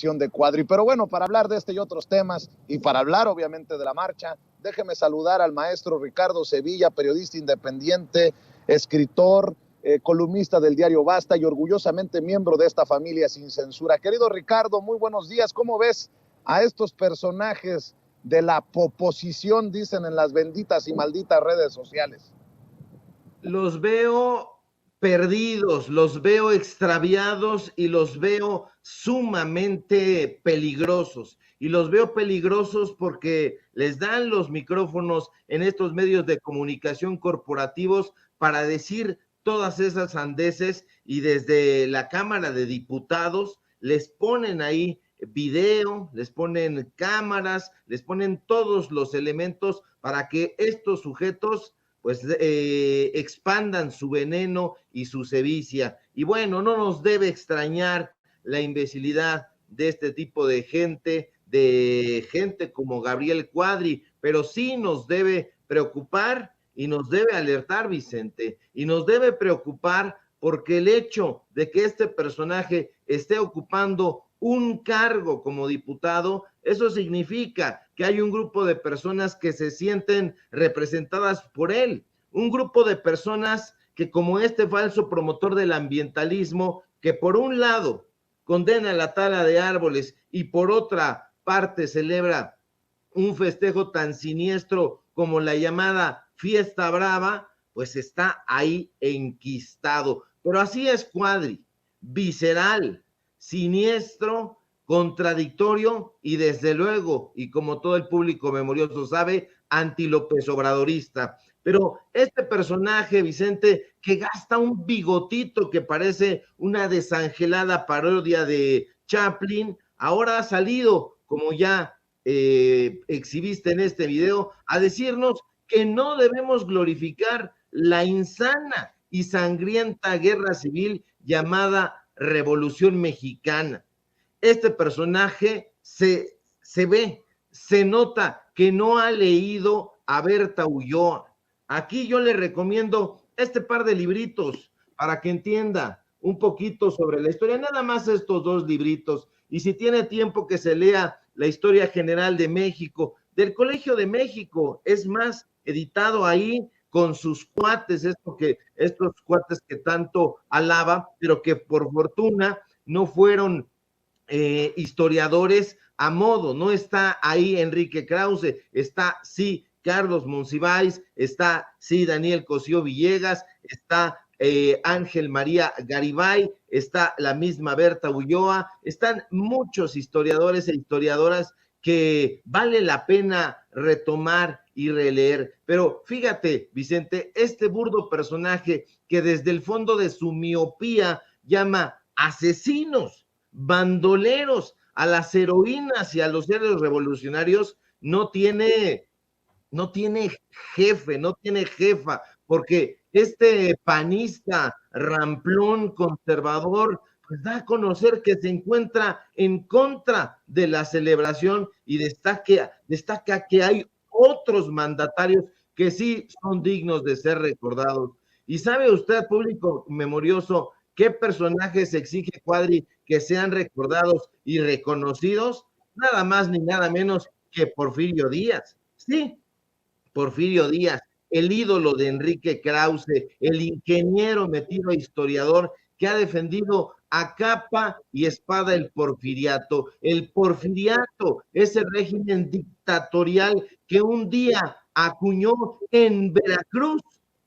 desaparición de Cuadri. Pero bueno, para hablar de este y otros temas y para hablar obviamente de la marcha, déjeme saludar al maestro Ricardo Sevilla, periodista independiente, escritor, columnista del diario Basta y orgullosamente miembro de esta familia sin censura. Querido Ricardo, muy buenos días. ¿Cómo ves a estos personajes de la poposición, dicen en las benditas y malditas redes sociales? Los veo perdidos, los veo extraviados y los veo sumamente peligrosos. Y los veo peligrosos porque les dan los micrófonos en estos medios de comunicación corporativos para decir todas esas sandeces, y desde la Cámara de Diputados les ponen ahí video, les ponen cámaras, les ponen todos los elementos para que estos sujetos pues expandan su veneno y su sevicia. Y bueno, no nos debe extrañar la imbecilidad de este tipo de gente como Gabriel Cuadri, pero sí nos debe preocupar y nos debe alertar, Vicente, y nos debe preocupar porque el hecho de que este personaje esté ocupando un cargo como diputado, eso significa que hay un grupo de personas que se sienten representadas por él, un grupo de personas que, como este falso promotor del ambientalismo, que por un lado condena la tala de árboles y por otra parte celebra un festejo tan siniestro como la llamada Fiesta Brava, pues está ahí enquistado. Pero así es Cuadri, visceral, siniestro, contradictorio y desde luego, y como todo el público memorioso sabe, anti-López Obradorista. Pero este personaje, Vicente, que gasta un bigotito que parece una desangelada parodia de Chaplin, ahora ha salido, como ya exhibiste en este video, a decirnos que no debemos glorificar la insana y sangrienta guerra civil llamada Revolución Mexicana. Este personaje se ve, se nota que no ha leído a Berta Ulloa. Aquí yo le recomiendo este par de libritos para que entienda un poquito sobre la historia, nada más estos dos libritos, y si tiene tiempo que se lea la historia general de México, del Colegio de México, es más, editado ahí con sus cuates, estos cuates que tanto alaba, pero que por fortuna no fueron historiadores a modo. No está ahí Enrique Krause, está sí Carlos Monsiváis, está sí Daniel Cosío Villegas, está Ángel María Garibay, está la misma Berta Ulloa, están muchos historiadores e historiadoras que vale la pena retomar y releer. Pero fíjate, Vicente, este burdo personaje que desde el fondo de su miopía llama asesinos, bandoleros a las heroínas y a los héroes revolucionarios, no tiene jefe, no tiene jefa, porque este panista ramplón conservador pues da a conocer que se encuentra en contra de la celebración y destaca que hay otros mandatarios que sí son dignos de ser recordados. ¿Y sabe usted, público memorioso, qué personajes exige Cuadri que sean recordados y reconocidos? Nada más ni nada menos que Porfirio Díaz. Sí, Porfirio Díaz, el ídolo de Enrique Krause, el ingeniero metido historiador que ha defendido a capa y espada el porfiriato. El porfiriato, ese régimen dictatorial que un día acuñó en Veracruz,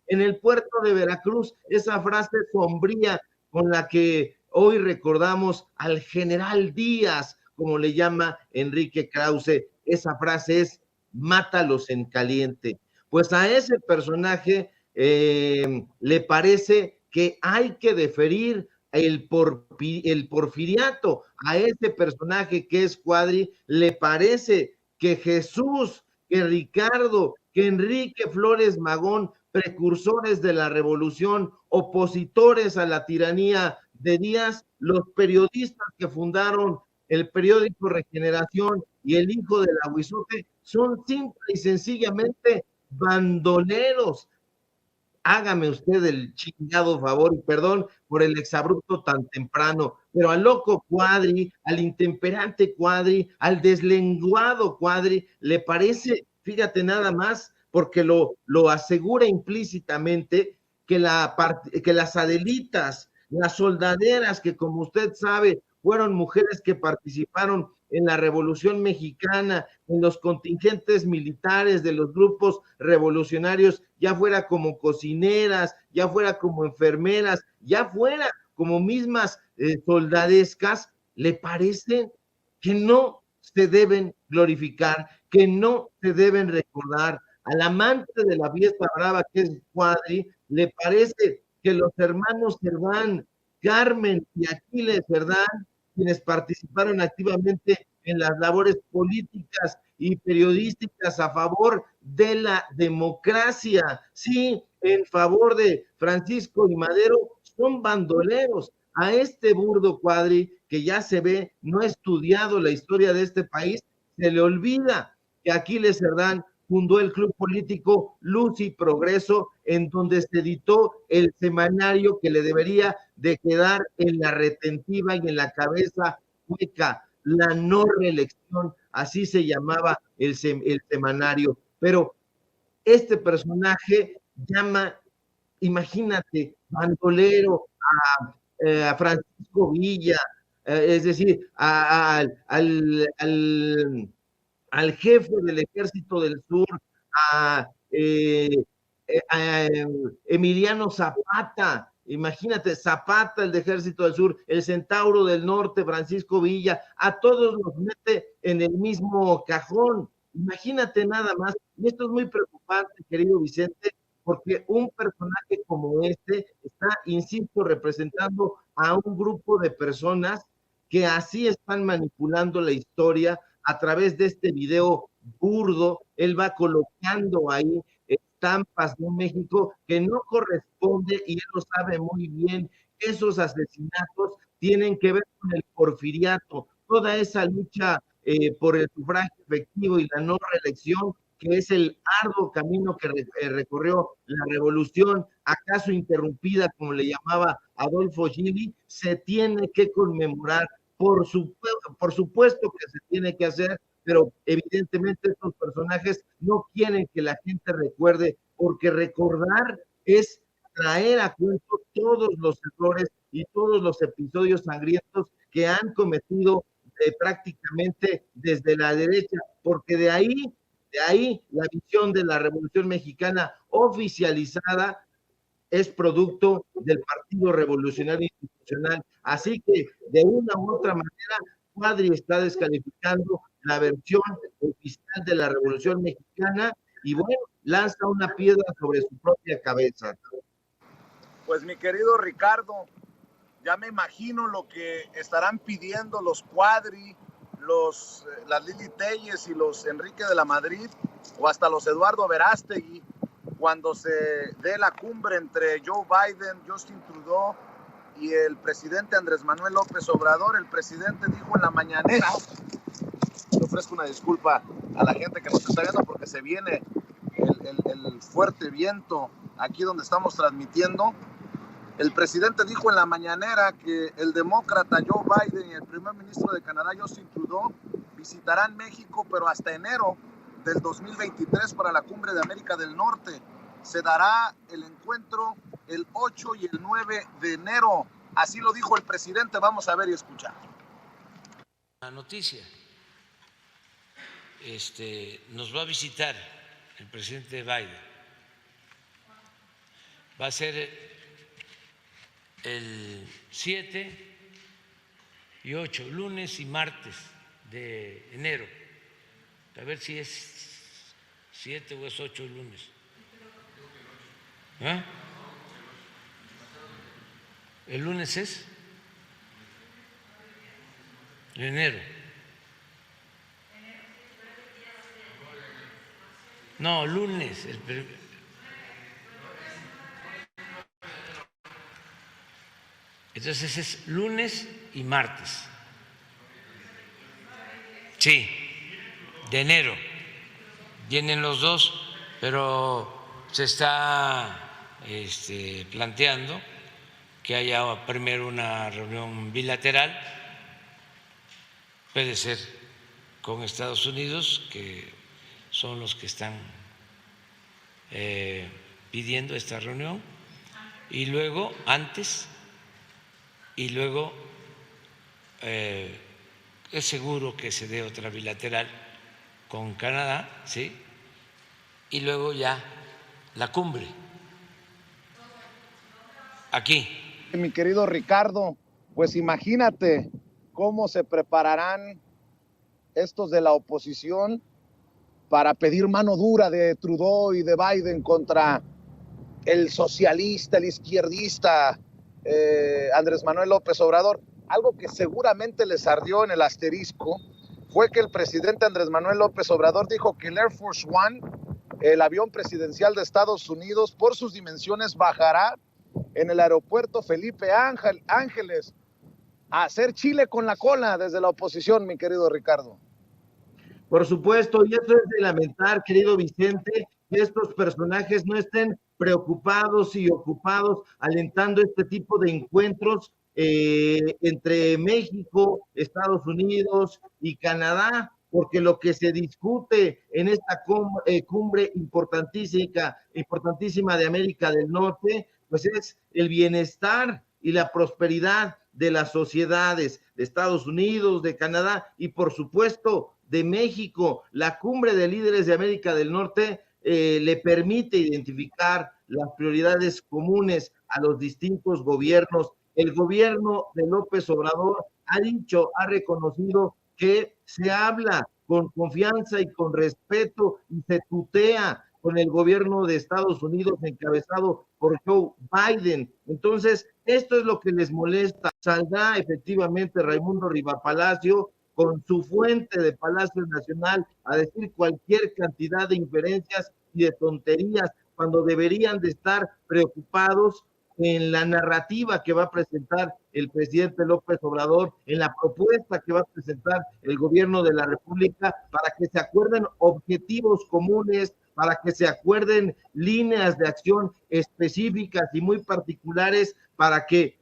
en el puerto de Veracruz, esa frase sombría con la que hoy recordamos al general Díaz, como le llama Enrique Krause. Esa frase es: mátalos en caliente. Pues a ese personaje le parece que hay que deferir el porfiriato. A ese personaje que es Cuadri le parece que Jesús, que Ricardo, que Enrique Flores Magón, precursores de la revolución, opositores a la tiranía de Díaz, los periodistas que fundaron el periódico Regeneración y el hijo del Aguizote, son simple y sencillamente bandoleros. hágame usted el chingado favor, y perdón por el exabrupto tan temprano, pero al loco Cuadri, al intemperante Cuadri, al deslenguado Cuadri, le parece, fíjate nada más, porque lo asegura implícitamente, que las Adelitas, las soldaderas, que como usted sabe, fueron mujeres que participaron en la Revolución Mexicana, en los contingentes militares de los grupos revolucionarios, ya fuera como cocineras, ya fuera como enfermeras, ya fuera como mismas soldadescas, le parece que no se deben glorificar, que no se deben recordar. Al amante de la fiesta brava, que es Cuadri, le parece que los hermanos Cerdán, Carmen y Aquiles Cerdán, quienes participaron activamente en las labores políticas y periodísticas a favor de la democracia, sí, en favor de Francisco y Madero, son bandoleros. A este burdo Cuadri, que ya se ve, no ha estudiado la historia de este país, se le olvida que Aquiles Cerdán fundó el club político Luz y Progreso, en donde se editó el semanario que le debería de quedar en la retentiva y en la cabeza hueca, la no reelección, así se llamaba el semanario. Pero este personaje llama, imagínate, bandolero a Francisco Villa, es decir, al jefe del Ejército del Sur, a, eh, a Emiliano Zapata. Imagínate, Zapata, el de Ejército del Sur, el Centauro del Norte, Francisco Villa, a todos los mete en el mismo cajón. Imagínate nada más. Y esto es muy preocupante, querido Vicente, porque un personaje como este está, insisto, representando a un grupo de personas que así están manipulando la historia a través de este video burdo. Él va colocando ahí estampas de México que no corresponde, y él lo sabe muy bien. Esos asesinatos tienen que ver con el porfiriato, toda esa lucha por el sufragio efectivo y la no reelección, que es el arduo camino que recorrió la revolución, acaso interrumpida, como le llamaba Adolfo Gili, se tiene que conmemorar. Por supuesto que se tiene que hacer, pero evidentemente estos personajes no quieren que la gente recuerde, porque recordar es traer a cuento todos los errores y todos los episodios sangrientos que han cometido prácticamente desde la derecha, porque de ahí la visión de la Revolución Mexicana oficializada es producto del Partido Revolucionario Institucional. Así que, de una u otra manera, Cuadri está descalificando la versión oficial de la Revolución Mexicana y, bueno, lanza una piedra sobre su propia cabeza. Pues, mi querido Ricardo, ya me imagino lo que estarán pidiendo los Cuadri, las Lili Telles y los Enrique de la Madrid, o hasta los Eduardo Verástegui, cuando se dé la cumbre entre Joe Biden, Justin Trudeau y el presidente Andrés Manuel López Obrador. El presidente dijo en la mañanera, le ofrezco una disculpa a la gente que nos está viendo porque se viene el fuerte viento aquí donde estamos transmitiendo. El presidente dijo en la mañanera que el demócrata Joe Biden y el primer ministro de Canadá, Justin Trudeau, visitarán México, pero hasta enero del 2023 para la cumbre de América del Norte. Se dará el encuentro el 8 y el 9 de enero. Así lo dijo el presidente. Vamos a ver y escuchar. La noticia. Nos va a visitar el presidente Biden. Va a ser el 7 y 8, lunes y martes de enero. A ver si es 7 o es 8 el lunes. ¿Ah? ¿El lunes es? Enero. No, lunes. Entonces es lunes y martes. Sí, de enero. Vienen los dos, pero se está planteando que haya primero una reunión bilateral, puede ser con Estados Unidos, que son los que están pidiendo esta reunión, y luego antes, y luego es seguro que se dé otra bilateral con Canadá, ¿sí? Y luego ya la cumbre aquí. Mi querido Ricardo, pues imagínate cómo se prepararán estos de la oposición para pedir mano dura de Trudeau y de Biden contra el socialista, el izquierdista Andrés Manuel López Obrador. Algo que seguramente les ardió en el asterisco fue que el presidente Andrés Manuel López Obrador dijo que el Air Force One, el avión presidencial de Estados Unidos, por sus dimensiones bajará en el aeropuerto Felipe Ángeles a hacer chile con la cola desde la oposición, mi querido Ricardo. Por supuesto, y eso es de lamentar, querido Vicente, que estos personajes no estén preocupados y ocupados alentando este tipo de encuentros entre México, Estados Unidos y Canadá, porque lo que se discute en esta cumbre importantísima de América del Norte, pues es el bienestar y la prosperidad de las sociedades de Estados Unidos, de Canadá y por supuesto de México. La cumbre de líderes de América del Norte le permite identificar las prioridades comunes a los distintos gobiernos. El gobierno de López Obrador ha reconocido que se habla con confianza y con respeto y se tutea con el gobierno de Estados Unidos encabezado por Joe Biden. Entonces, esto es lo que les molesta. Saldrá efectivamente Raimundo Rivapalacio con su fuente de Palacio Nacional a decir cualquier cantidad de inferencias y de tonterías cuando deberían de estar preocupados en la narrativa que va a presentar el presidente López Obrador, en la propuesta que va a presentar el gobierno de la República para que se acuerden objetivos comunes, para que se acuerden líneas de acción específicas y muy particulares para que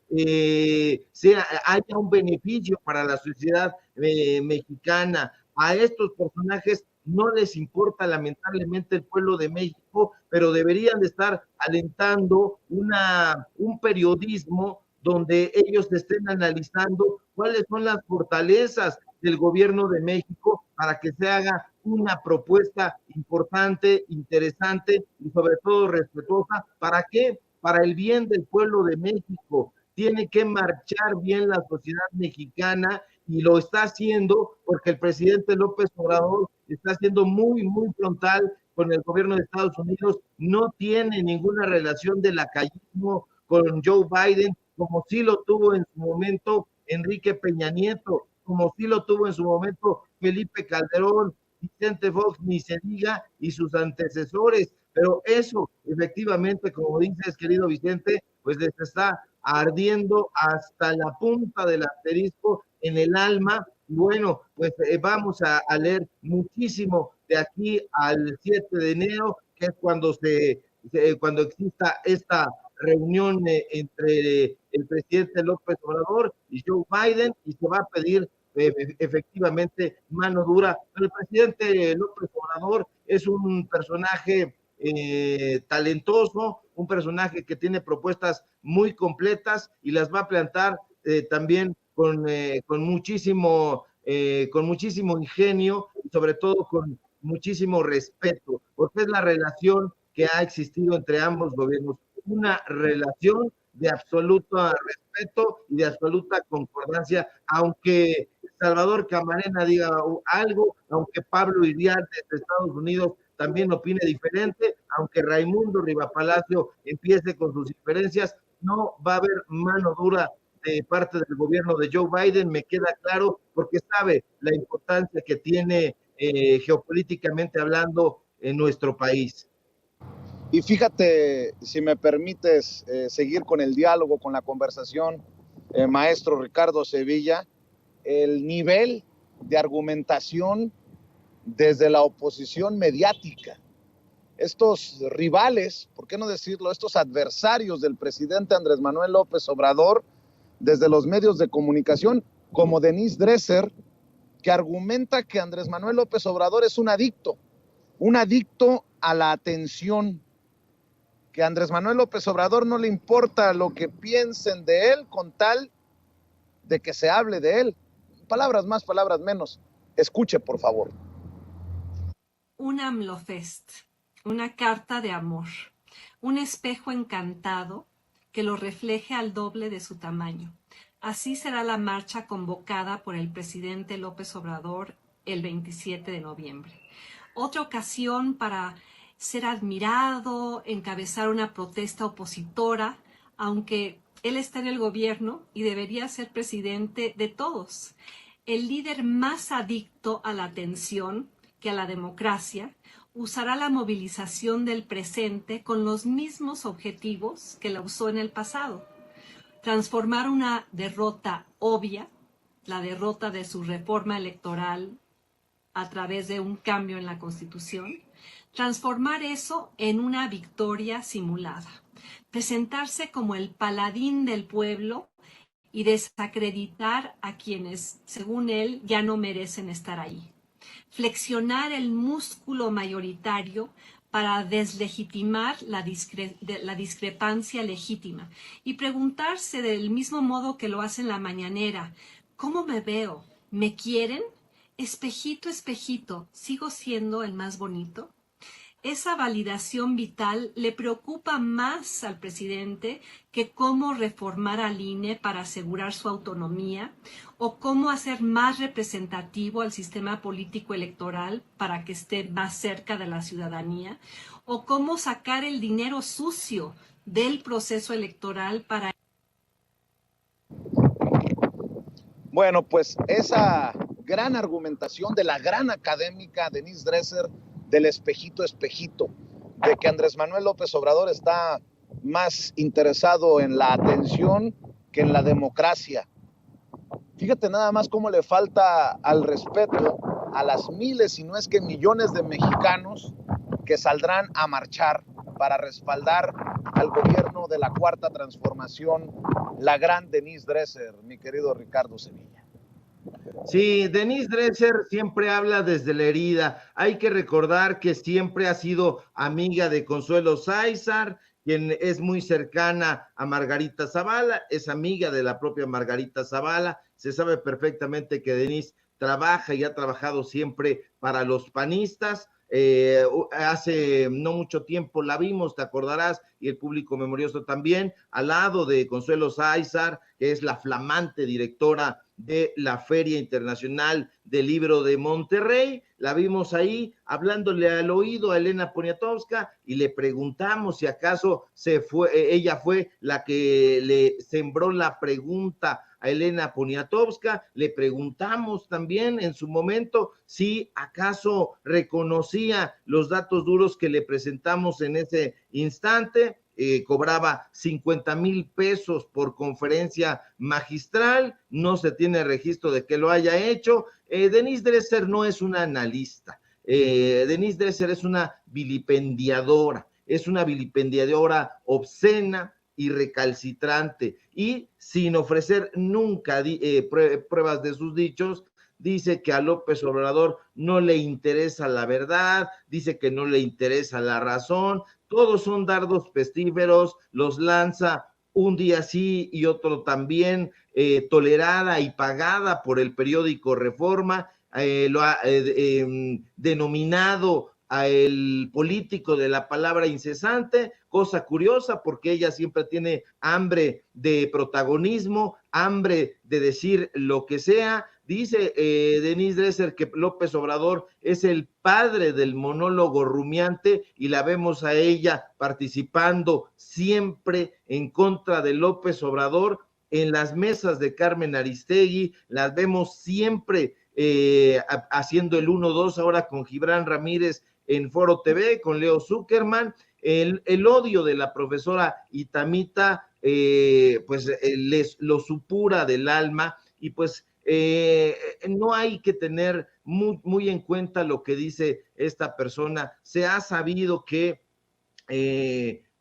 haya un beneficio para la sociedad mexicana. A estos personajes no les importa lamentablemente el pueblo de México, pero deberían de estar alentando un periodismo donde ellos estén analizando cuáles son las fortalezas del gobierno de México para que se haga una propuesta importante, interesante y sobre todo respetuosa. ¿Para qué? Para el bien del pueblo de México. Tiene que marchar bien la sociedad mexicana y lo está haciendo porque el presidente López Obrador está siendo muy, muy frontal con el gobierno de Estados Unidos, no tiene ninguna relación de lacayismo con Joe Biden, como sí lo tuvo en su momento Enrique Peña Nieto, como sí lo tuvo en su momento Felipe Calderón, Vicente Fox, ni se diga, y sus antecesores. Pero eso, efectivamente, como dices, querido Vicente, pues les está ardiendo hasta la punta del asterisco en el alma. Y bueno, pues vamos a leer muchísimo de aquí al 7 de enero, que es cuando exista esta reunión entre el presidente López Obrador y Joe Biden, y se va a pedir efectivamente mano dura. Pero el presidente López Obrador es un personaje talentoso, un personaje que tiene propuestas muy completas y las va a plantar también con muchísimo ingenio y sobre todo con muchísimo respeto, porque es la relación que ha existido entre ambos gobiernos, una relación de absoluto respeto y de absoluta concordancia, aunque Salvador Camarena diga algo, aunque Pablo Iriarte de Estados Unidos también opine diferente, aunque Raimundo Rivapalacio empiece con sus diferencias, no va a haber mano dura de parte del gobierno de Joe Biden, me queda claro, porque sabe la importancia que tiene geopolíticamente hablando en nuestro país. Y fíjate, si me permites seguir con el diálogo, con la conversación, maestro Ricardo Sevilla, el nivel de argumentación desde la oposición mediática. estos rivales, ¿por qué no decirlo?, estos adversarios del presidente Andrés Manuel López Obrador, desde los medios de comunicación, como Denise Dresser, que argumenta que Andrés Manuel López Obrador es un adicto a la atención, que a Andrés Manuel López Obrador no le importa lo que piensen de él con tal de que se hable de él. Palabras más, palabras menos. Escuche, por favor. Un AMLOfest, una carta de amor, un espejo encantado que lo refleje al doble de su tamaño. Así será la marcha convocada por el presidente López Obrador el 27 de noviembre. Otra ocasión para ser admirado, encabezar una protesta opositora, aunque él está en el gobierno y debería ser presidente de todos. El líder más adicto a la atención que a la democracia usará la movilización del presente con los mismos objetivos que la usó en el pasado. Transformar una derrota obvia, la derrota de su reforma electoral a través de un cambio en la Constitución, transformar eso en una victoria simulada, presentarse como el paladín del pueblo y desacreditar a quienes, según él, ya no merecen estar ahí. Flexionar el músculo mayoritario para deslegitimar la discrepancia legítima y preguntarse del mismo modo que lo hace en la mañanera: ¿cómo me veo? ¿Me quieren? Espejito, espejito, ¿sigo siendo el más bonito? Esa validación vital le preocupa más al presidente que cómo reformar al INE para asegurar su autonomía o cómo hacer más representativo al sistema político electoral para que esté más cerca de la ciudadanía o cómo sacar el dinero sucio del proceso electoral para... Bueno, pues esa gran argumentación de la gran académica Denise Dresser del espejito, espejito, de que Andrés Manuel López Obrador está más interesado en la atención que en la democracia. Fíjate nada más cómo le falta al respeto a las miles, si no es que millones de mexicanos que saldrán a marchar para respaldar al gobierno de la Cuarta Transformación, la gran Denise Dresser, mi querido Ricardo Sevilla. Sí, Denise Dresser siempre habla desde la herida. Hay que recordar que siempre ha sido amiga de Consuelo Sáizar, quien es muy cercana a Margarita Zavala, es amiga de la propia Margarita Zavala. Se sabe perfectamente que Denise trabaja y ha trabajado siempre para los panistas. Hace no mucho tiempo la vimos, te acordarás, y el público memorioso también, al lado de Consuelo Sáizar, que es la flamante directora de la Feria Internacional del Libro de Monterrey. La vimos ahí hablándole al oído a Elena Poniatowska y le preguntamos si acaso ella fue la que le sembró la pregunta a Elena Poniatowska. Le preguntamos también en su momento si acaso reconocía los datos duros que le presentamos en ese instante. Cobraba 50,000 pesos por conferencia magistral, no se tiene registro de que lo haya hecho. Denise Dresser no es una analista, Denise Dresser es una vilipendiadora obscena y recalcitrante, y sin ofrecer nunca pruebas de sus dichos. Dice que a López Obrador no le interesa la verdad, dice que no le interesa la razón. Todos son dardos pestíferos, los lanza un día sí y otro también, tolerada y pagada por el periódico Reforma. Lo ha denominado a el político de la palabra incesante, cosa curiosa porque ella siempre tiene hambre de protagonismo, hambre de decir lo que sea. Dice Denise Dresser que López Obrador es el padre del monólogo rumiante y la vemos a ella participando siempre en contra de López Obrador en las mesas de Carmen Aristegui, las vemos siempre haciendo el 1-2 ahora con Gibran Ramírez en Foro TV, con Leo Zuckerman. El odio de la profesora Itamita pues lo supura del alma, y pues no hay que tener muy en cuenta lo que dice esta persona. Se ha sabido que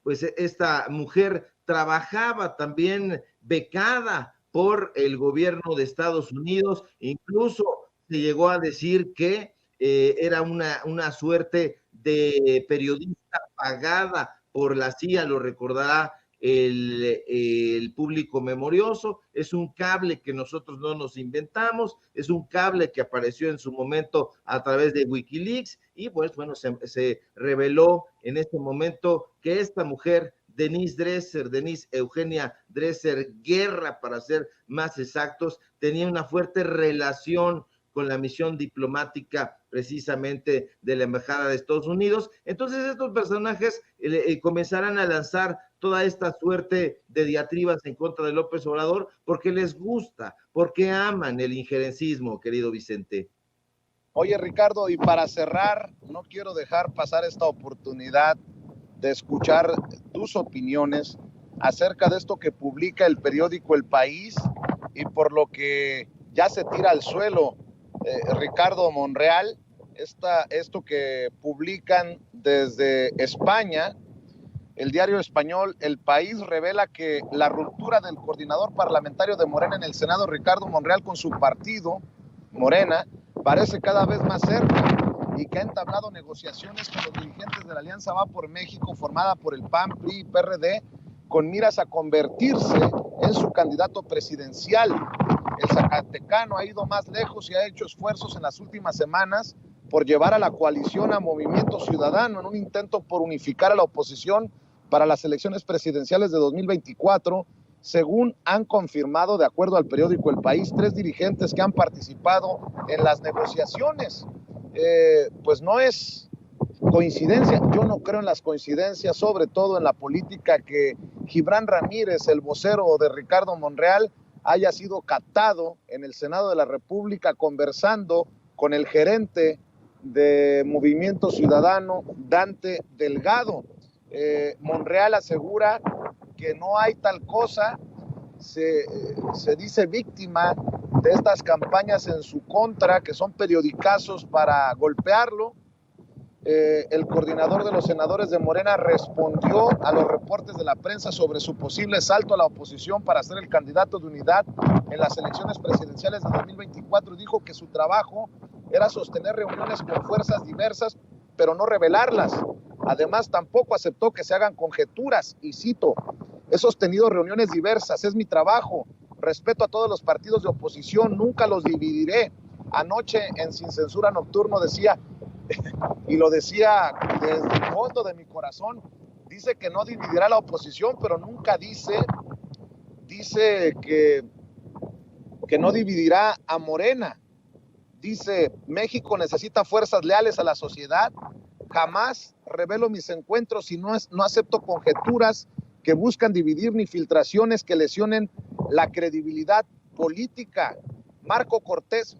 pues esta mujer trabajaba también becada por el gobierno de Estados Unidos, incluso se llegó a decir que era una suerte de periodista pagada por la CIA, lo recordará el público memorioso. Es un cable que nosotros no nos inventamos, es un cable que apareció en su momento a través de Wikileaks y pues bueno, se reveló en este momento que esta mujer, Denise Eugenia Dresser Guerra, para ser más exactos, tenía una fuerte relación con la misión diplomática precisamente de la Embajada de Estados Unidos. Entonces estos personajes comenzarán a lanzar toda esta suerte de diatribas en contra de López Obrador porque les gusta, porque aman el injerencismo, querido Vicente. Oye, Ricardo, y para cerrar, no quiero dejar pasar esta oportunidad de escuchar tus opiniones acerca de esto que publica el periódico El País y por lo que ya se tira al suelo Ricardo Monreal, esto que publican desde España. El diario español El País revela que la ruptura del coordinador parlamentario de Morena en el Senado, Ricardo Monreal, con su partido, Morena, parece cada vez más cerca y que ha entablado negociaciones con los dirigentes de la Alianza Va por México, formada por el PAN, PRI y PRD, con miras a convertirse en su candidato presidencial. El zacatecano ha ido más lejos y ha hecho esfuerzos en las últimas semanas por llevar a la coalición a Movimiento Ciudadano en un intento por unificar a la oposición para las elecciones presidenciales de 2024, según han confirmado, de acuerdo al periódico El País, 3 dirigentes que han participado en las negociaciones. Pues no es coincidencia, yo no creo en las coincidencias, sobre todo en la política, que Gibran Ramírez, el vocero de Ricardo Monreal, haya sido captado en el Senado de la República conversando con el gerente de Movimiento Ciudadano, Dante Delgado. Monreal asegura que no hay tal cosa, se dice víctima de estas campañas en su contra, que son periodicazos para golpearlo. El coordinador de los senadores de Morena respondió a los reportes de la prensa sobre su posible salto a la oposición para ser el candidato de unidad en las elecciones presidenciales de 2024 y dijo que su trabajo era sostener reuniones con fuerzas diversas, pero no revelarlas. Además, tampoco aceptó que se hagan conjeturas, y cito: he sostenido reuniones diversas, es mi trabajo, respeto a todos los partidos de oposición, nunca los dividiré. Anoche en Sin Censura Nocturno decía, y lo decía desde el fondo de mi corazón, dice que no dividirá la oposición, pero nunca dice que no dividirá a Morena. Dice, México necesita fuerzas leales a la sociedad, jamás revelo mis encuentros y no acepto conjeturas que buscan dividir ni filtraciones que lesionen la credibilidad política. Marco Cortés,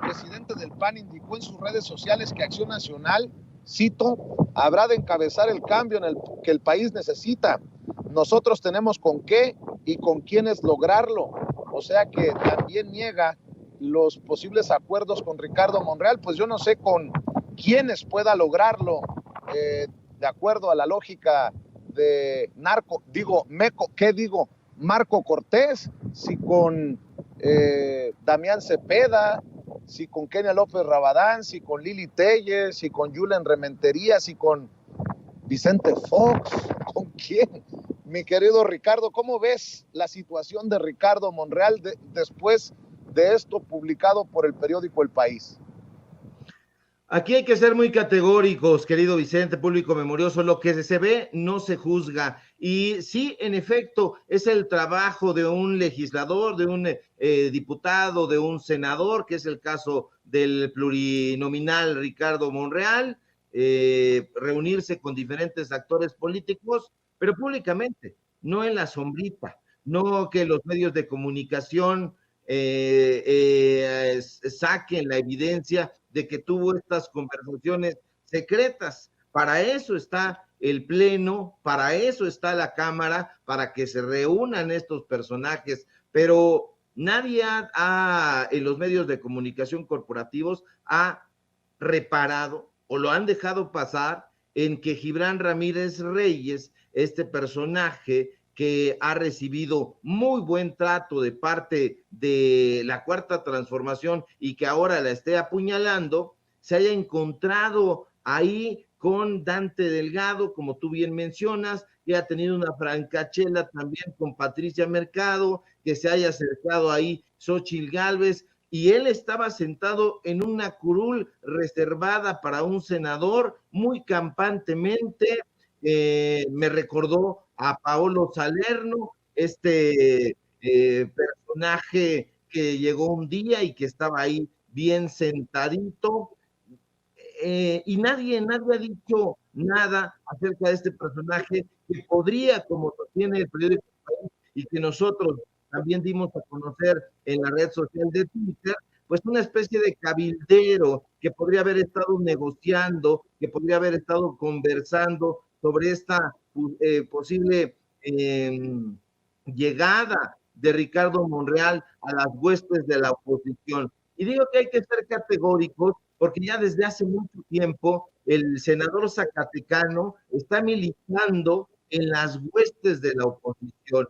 presidente del PAN, indicó en sus redes sociales que Acción Nacional, cito, habrá de encabezar el cambio que el país necesita. Nosotros tenemos con qué y con quiénes lograrlo. O sea que también niega los posibles acuerdos con Ricardo Monreal. Pues yo no sé con quiénes pueda lograrlo, de acuerdo a la lógica de Marco Cortés, si con Damián Cepeda, si con Kenia López Rabadán, si con Lili Telles, si con Julen Rementería, si con Vicente Fox, ¿con quién? Mi querido Ricardo, ¿cómo ves la situación de Ricardo Monreal después de esto publicado por el periódico El País? Aquí hay que ser muy categóricos, querido Vicente, público memorioso. Lo que se ve no se juzga. Y sí, en efecto, es el trabajo de un legislador, de un diputado, de un senador, que es el caso del plurinominal Ricardo Monreal, reunirse con diferentes actores políticos, pero públicamente, no en la sombrita, no que los medios de comunicación saquen la evidencia de que tuvo estas conversaciones secretas. Para eso está el Pleno, para eso está la Cámara, para que se reúnan estos personajes, pero Nadie en los medios de comunicación corporativos ha reparado o lo han dejado pasar en que Gibran Ramírez Reyes, este personaje que ha recibido muy buen trato de parte de la Cuarta Transformación y que ahora la esté apuñalando, se haya encontrado ahí con Dante Delgado, como tú bien mencionas, que ha tenido una francachela también con Patricia Mercado, que se haya acercado ahí Xóchitl Gálvez, y él estaba sentado en una curul reservada para un senador muy campantemente. Me recordó a Paolo Salerno, este personaje que llegó un día y que estaba ahí bien sentadito, y nadie ha dicho nada acerca de este personaje que podría, como sostiene el periódico y que nosotros también dimos a conocer en la red social de Twitter, pues una especie de cabildero que podría haber estado negociando, que podría haber estado conversando sobre esta posible llegada de Ricardo Monreal a las huestes de la oposición. Y digo que hay que ser categóricos porque ya desde hace mucho tiempo el senador zacatecano está militando en las huestes de la oposición.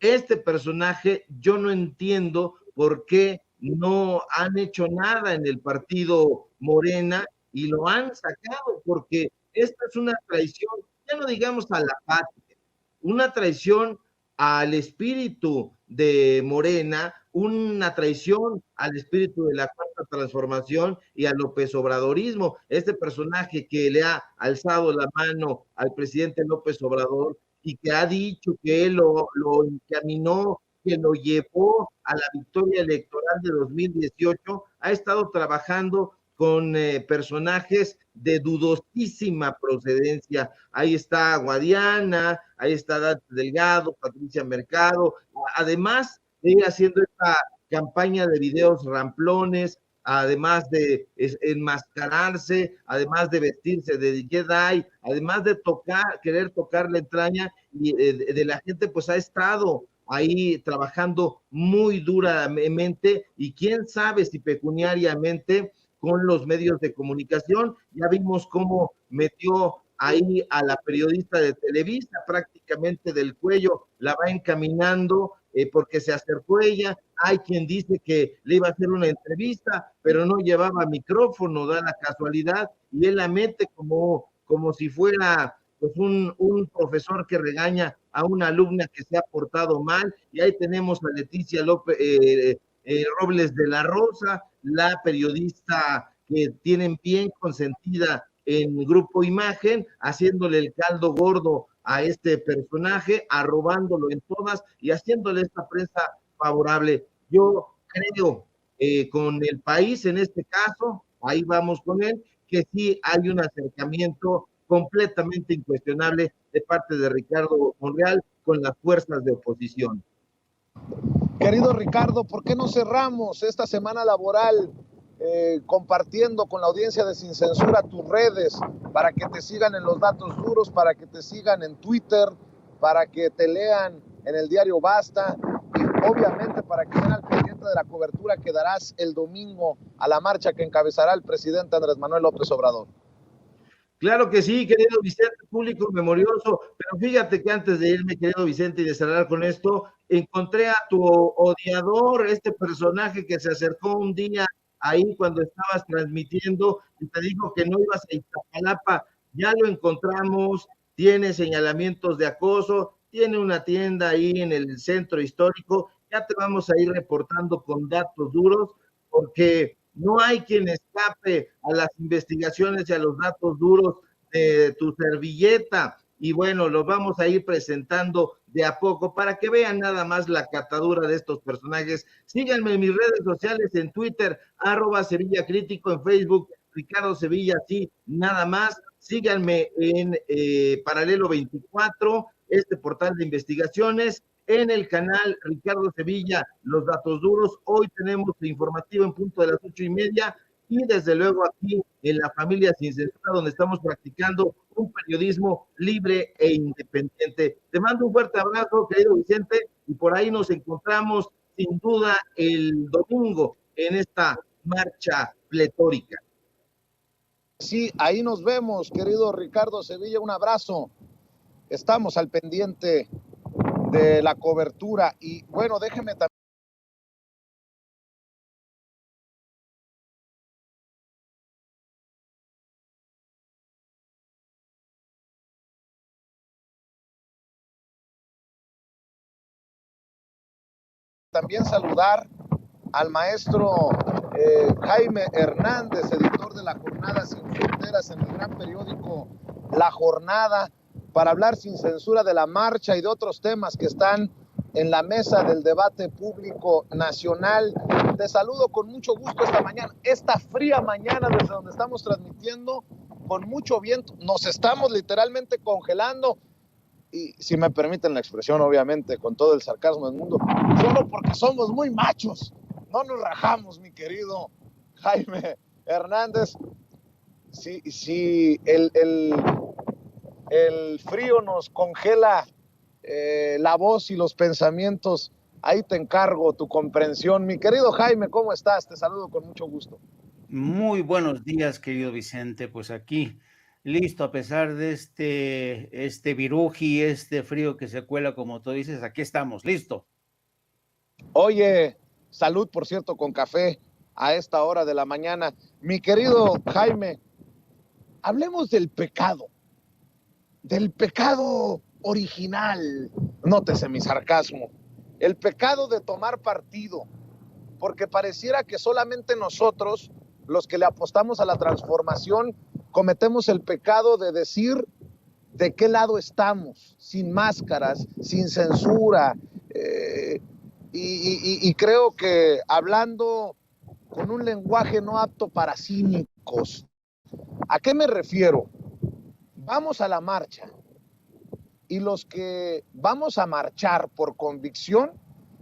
Este personaje, yo no entiendo por qué no han hecho nada en el partido Morena y lo han sacado, porque esta es una traición, ya no digamos a la patria, una traición al espíritu de Morena, una traición al espíritu de la Cuarta Transformación y al López Obradorismo. Este personaje que le ha alzado la mano al presidente López Obrador y que ha dicho que él lo encaminó, que lo llevó a la victoria electoral de 2018, ha estado trabajando con personajes de dudosísima procedencia. Ahí está Guadiana, ahí está Dante Delgado, Patricia Mercado, además de ir haciendo esta campaña de videos ramplones, además de enmascararse, además de vestirse de Jedi, además de querer tocar la entraña y de la gente, pues ha estado ahí trabajando muy duramente y quién sabe si pecuniariamente con los medios de comunicación. Ya vimos cómo metió ahí a la periodista de Televisa prácticamente del cuello, la va encaminando porque se acercó ella. Hay quien dice que le iba a hacer una entrevista, pero no llevaba micrófono, da la casualidad, y él la mete como si fuera pues un profesor que regaña a una alumna que se ha portado mal, y ahí tenemos a Leticia López, Robles de la Rosa, la periodista que tienen bien consentida en Grupo Imagen, haciéndole el caldo gordo a este personaje, arrobándolo en todas y haciéndole esta prensa favorable. Yo creo, con el país en este caso, ahí vamos con él, que sí hay un acercamiento completamente incuestionable de parte de Ricardo Monreal con las fuerzas de oposición. Querido Ricardo, ¿por qué no cerramos esta semana laboral compartiendo con la audiencia de Sin Censura tus redes para que te sigan en los datos duros, para que te sigan en Twitter, para que te lean en el diario Basta y obviamente para que estén al pendiente de la cobertura que darás el domingo a la marcha que encabezará el presidente Andrés Manuel López Obrador? Claro que sí, querido Vicente, público memorioso, pero fíjate que antes de irme, querido Vicente, y de cerrar con esto, encontré a tu odiador, este personaje que se acercó un día ahí cuando estabas transmitiendo y te dijo que no ibas a Iztapalapa. Ya lo encontramos, tiene señalamientos de acoso, tiene una tienda ahí en el centro histórico, ya te vamos a ir reportando con datos duros, porque no hay quien escape a las investigaciones y a los datos duros de tu servilleta. Y bueno, los vamos a ir presentando de a poco para que vean nada más la catadura de estos personajes. Síganme en mis redes sociales, en Twitter, @Sevilla Crítico, en Facebook, Ricardo Sevilla, sí, nada más. Síganme en Paralelo 24, este portal de investigaciones, en el canal Ricardo Sevilla, los datos duros. Hoy tenemos el informativo en punto de las 8:30 y desde luego aquí en la familia Sin Censura, donde estamos practicando un periodismo libre e independiente. Te mando un fuerte abrazo, querido Vicente, y por ahí nos encontramos sin duda el domingo en esta marcha pletórica. Sí, ahí nos vemos, querido Ricardo Sevilla, un abrazo. Estamos al pendiente de la cobertura y bueno, déjeme también saludar al maestro Jaime Hernández, editor de La Jornada Sin Fronteras en el gran periódico La Jornada, para hablar sin censura de la marcha y de otros temas que están en la mesa del debate público nacional. Te saludo con mucho gusto esta mañana, esta fría mañana desde donde estamos transmitiendo, con mucho viento, nos estamos literalmente congelando. Y si me permiten la expresión, obviamente, con todo el sarcasmo del mundo, solo porque somos muy machos, no nos rajamos, mi querido Jaime Hernández. Si el frío nos congela la voz y los pensamientos, ahí te encargo tu comprensión. Mi querido Jaime, ¿cómo estás? Te saludo con mucho gusto. Muy buenos días, querido Vicente. Pues aquí, listo, a pesar de este viruji, este frío que se cuela, como tú dices, aquí estamos, listo. Oye, salud, por cierto, con café a esta hora de la mañana. Mi querido Jaime, hablemos del pecado original. Nótese mi sarcasmo. El pecado de tomar partido, porque pareciera que solamente nosotros, los que le apostamos a la transformación, cometemos el pecado de decir de qué lado estamos, sin máscaras, sin censura, y creo que hablando con un lenguaje no apto para cínicos. ¿A qué me refiero? Vamos a la marcha y los que vamos a marchar por convicción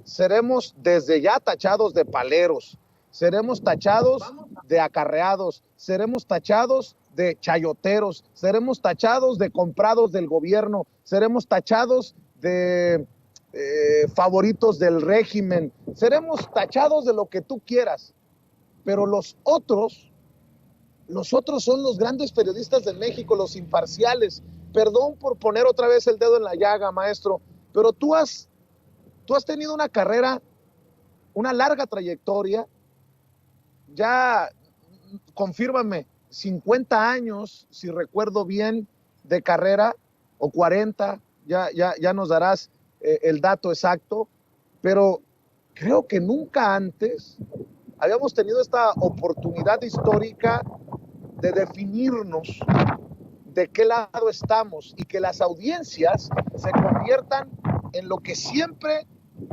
seremos desde ya tachados de paleros, seremos tachados de acarreados, seremos tachados de chayoteros, seremos tachados de comprados del gobierno, seremos tachados de favoritos del régimen, seremos tachados de lo que tú quieras, pero los otros son los grandes periodistas de México, los imparciales. Perdón por poner otra vez el dedo en la llaga, maestro, pero tú has tenido una carrera, una larga trayectoria, ya, confírmame, 50 años, si recuerdo bien, de carrera, o 40, ya nos darás el dato exacto, pero creo que nunca antes habíamos tenido esta oportunidad histórica de definirnos de qué lado estamos y que las audiencias se conviertan en lo que siempre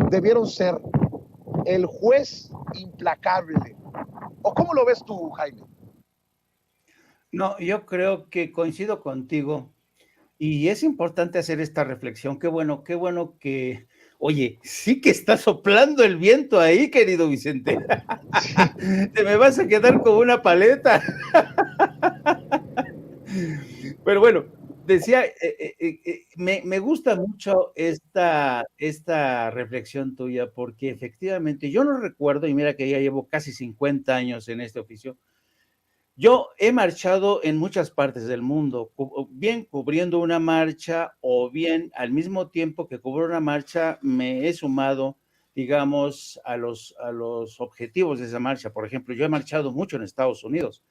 debieron ser, el juez implacable. ¿O cómo lo ves tú, Jaime? No, yo creo que coincido contigo y es importante hacer esta reflexión. Qué bueno que, oye, sí que está soplando el viento ahí, querido Vicente. Te me vas a quedar con una paleta. Pero bueno, decía, me gusta mucho esta reflexión tuya, porque efectivamente yo no recuerdo, y mira que ya llevo casi 50 años en este oficio, yo he marchado en muchas partes del mundo, bien cubriendo una marcha o bien al mismo tiempo que cubro una marcha me he sumado, digamos, a los objetivos de esa marcha. Por ejemplo, yo he marchado mucho en Estados Unidos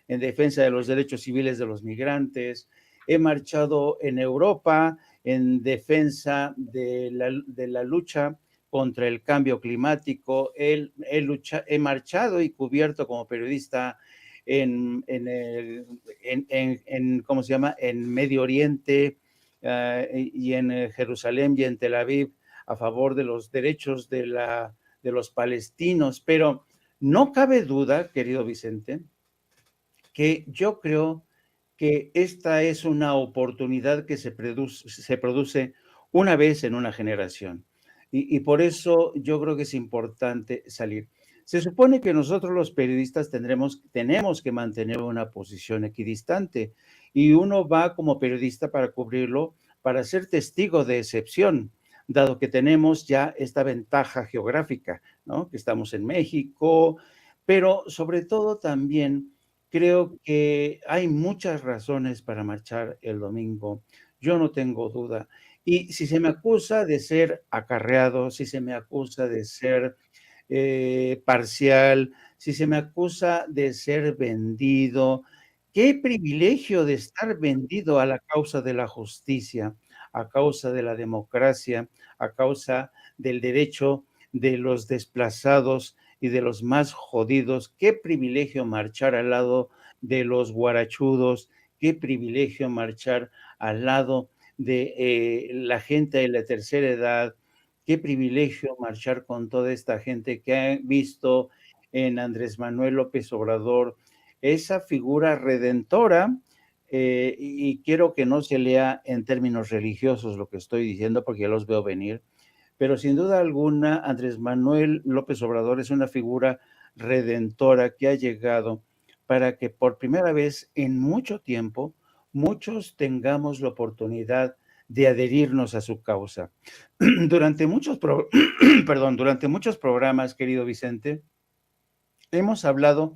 en defensa de los derechos civiles de los migrantes, he marchado en Europa en defensa de la lucha contra el cambio climático, he marchado y cubierto como periodista ¿cómo se llama? En Medio Oriente y en Jerusalén y en Tel Aviv a favor de los derechos de los palestinos. Pero no cabe duda, querido Vicente, que yo creo que esta es una oportunidad que se produce una vez en una generación. Y por eso yo creo que es importante salir. Se supone que nosotros los periodistas tenemos que mantener una posición equidistante y uno va como periodista para cubrirlo, para ser testigo de excepción, dado que tenemos ya esta ventaja geográfica, ¿no? Que estamos en México, pero sobre todo también creo que hay muchas razones para marchar el domingo. Yo no tengo duda. Y si se me acusa de ser acarreado, si se me acusa de ser parcial, si se me acusa de ser vendido, qué privilegio de estar vendido a la causa de la justicia, a causa de la democracia, a causa del derecho de los desplazados y de los más jodidos. Qué privilegio marchar al lado de los guarachudos, qué privilegio marchar al lado de la gente de la tercera edad, qué privilegio marchar con toda esta gente que ha visto en Andrés Manuel López Obrador esa figura redentora, y quiero que no se lea en términos religiosos lo que estoy diciendo porque ya los veo venir, pero sin duda alguna Andrés Manuel López Obrador es una figura redentora que ha llegado para que por primera vez en mucho tiempo muchos tengamos la oportunidad de adherirnos a su causa. Durante muchos, durante muchos programas, querido Vicente, hemos hablado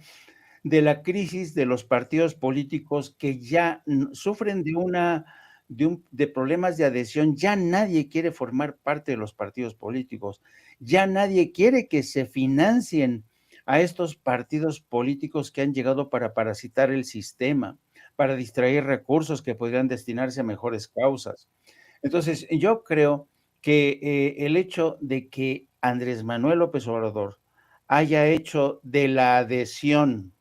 de la crisis de los partidos políticos que ya sufren de problemas de adhesión. Ya nadie quiere formar parte de los partidos políticos. Ya nadie quiere que se financien a estos partidos políticos que han llegado para parasitar el sistema, para distraer recursos que podrían destinarse a mejores causas. Entonces, yo creo que el hecho de que Andrés Manuel López Obrador haya hecho de la adhesión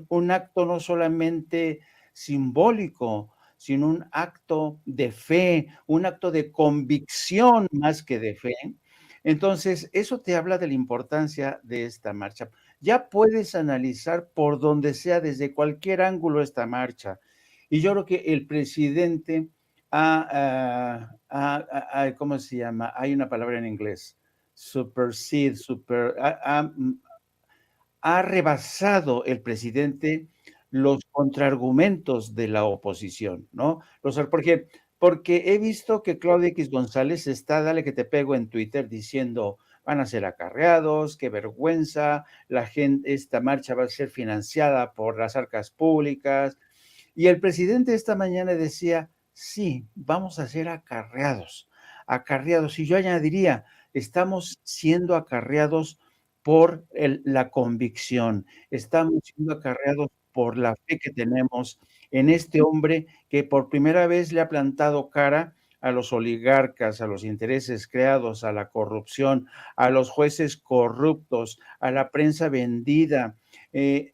un acto no solamente simbólico, sino un acto de fe, un acto de convicción más que de fe. Entonces, eso te habla de la importancia de esta marcha. Ya puedes analizar por donde sea, desde cualquier ángulo, esta marcha. Y yo creo que el presidente ¿cómo se llama? Hay una palabra en inglés, ha rebasado el presidente los contraargumentos de la oposición, ¿no? Porque he visto que Claudia X González está, dale que te pego en Twitter, diciendo, van a ser acarreados, qué vergüenza, esta marcha va a ser financiada por las arcas públicas. Y el presidente esta mañana decía, sí, vamos a ser acarreados. Y yo añadiría, estamos siendo acarreados por la convicción, estamos siendo acarreados por la fe que tenemos en este hombre que por primera vez le ha plantado cara a los oligarcas, a los intereses creados, a la corrupción, a los jueces corruptos, a la prensa vendida,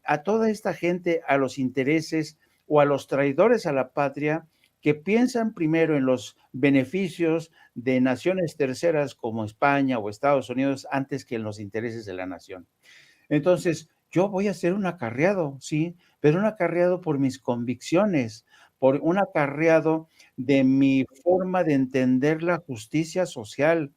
a toda esta gente, a los intereses o a los traidores a la patria que piensan primero en los beneficios de naciones terceras como España o Estados Unidos antes que en los intereses de la nación. Entonces, yo voy a ser un acarreado, sí, pero un acarreado por mis convicciones, por un acarreado de mi forma de entender la justicia social.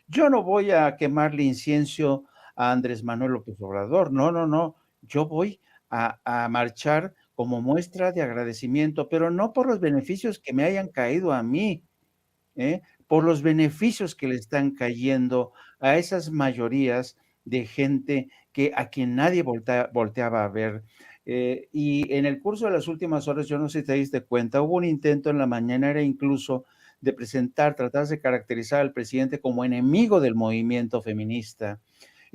Yo no voy a quemarle incienso a Andrés Manuel López Obrador, no, no, no. Yo voy a marchar como muestra de agradecimiento, pero no por los beneficios que me hayan caído a mí, por los beneficios que le están cayendo a esas mayorías de gente a quien nadie volteaba a ver. Y en el curso de las últimas horas, yo no sé si te diste cuenta, hubo un intento en la mañanera incluso de tratar de caracterizar al presidente como enemigo del movimiento feminista.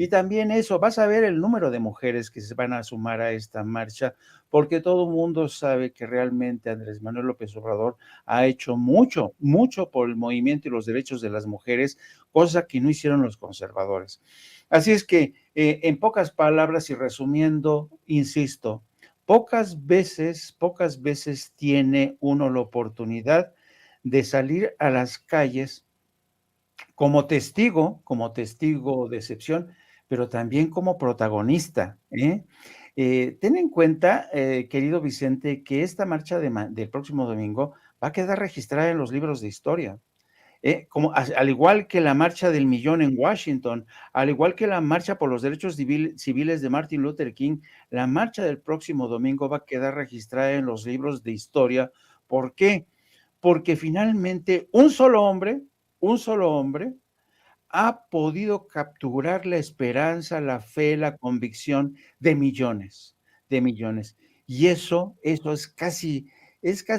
Y también eso, vas a ver el número de mujeres que se van a sumar a esta marcha, porque todo el mundo sabe que realmente Andrés Manuel López Obrador ha hecho mucho, mucho por el movimiento y los derechos de las mujeres, cosa que no hicieron los conservadores. Así es que, en pocas palabras y resumiendo, insisto, pocas veces tiene uno la oportunidad de salir a las calles como testigo de excepción, pero también como protagonista. Ten en cuenta, querido Vicente, que esta marcha del próximo domingo va a quedar registrada en los libros de historia. Al igual que la marcha del millón en Washington, al igual que la marcha por los derechos civiles de Martin Luther King, la marcha del próximo domingo va a quedar registrada en los libros de historia. ¿Por qué? Porque finalmente un solo hombre un solo hombre ha podido capturar la esperanza, la fe, la convicción de millones, de millones. Y eso es casi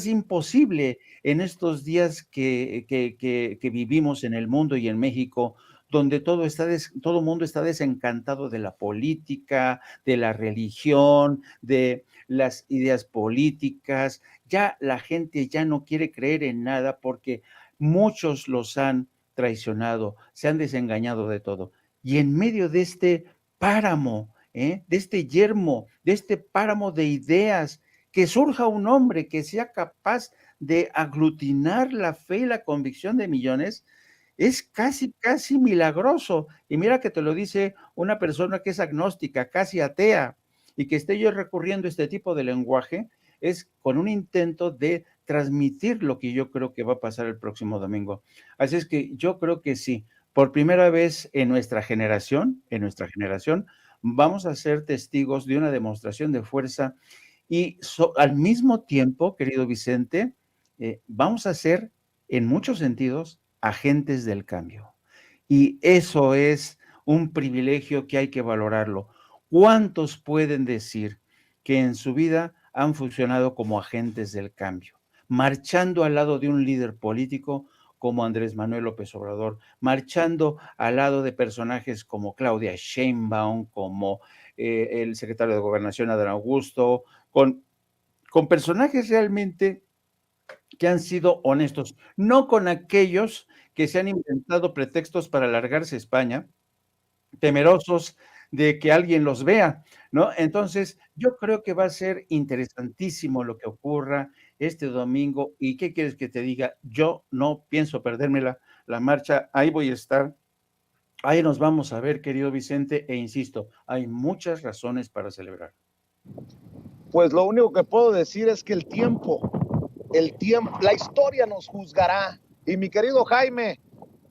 imposible en estos días que vivimos en el mundo y en México, donde todo el mundo está desencantado de la política, de la religión, de las ideas políticas. Ya la gente ya no quiere creer en nada porque muchos los han traicionado, se han desengañado de todo. Y en medio de este páramo, de este yermo, de este páramo de ideas, que surja un hombre que sea capaz de aglutinar la fe y la convicción de millones, es casi, casi milagroso. Y mira que te lo dice una persona que es agnóstica, casi atea, y que esté yo recurriendo a este tipo de lenguaje, es con un intento de transmitir lo que yo creo que va a pasar el próximo domingo. Así es que yo creo que sí, por primera vez en nuestra generación, vamos a ser testigos de una demostración de fuerza y al mismo tiempo, querido Vicente, vamos a ser en muchos sentidos agentes del cambio. Y eso es un privilegio que hay que valorarlo. ¿Cuántos pueden decir que en su vida han funcionado como agentes del cambio, marchando al lado de un líder político como Andrés Manuel López Obrador, marchando al lado de personajes como Claudia Sheinbaum, como el secretario de Gobernación Adán Augusto, con personajes realmente que han sido honestos, no con aquellos que se han inventado pretextos para largarse a España, temerosos de que alguien los vea, ¿no? Entonces, yo creo que va a ser interesantísimo lo que ocurra este domingo. ¿Y qué quieres que te diga? Yo no pienso perderme la marcha, ahí voy a estar, ahí nos vamos a ver, querido Vicente, e insisto, hay muchas razones para celebrar. Pues lo único que puedo decir es que la historia nos juzgará. Y mi querido Jaime,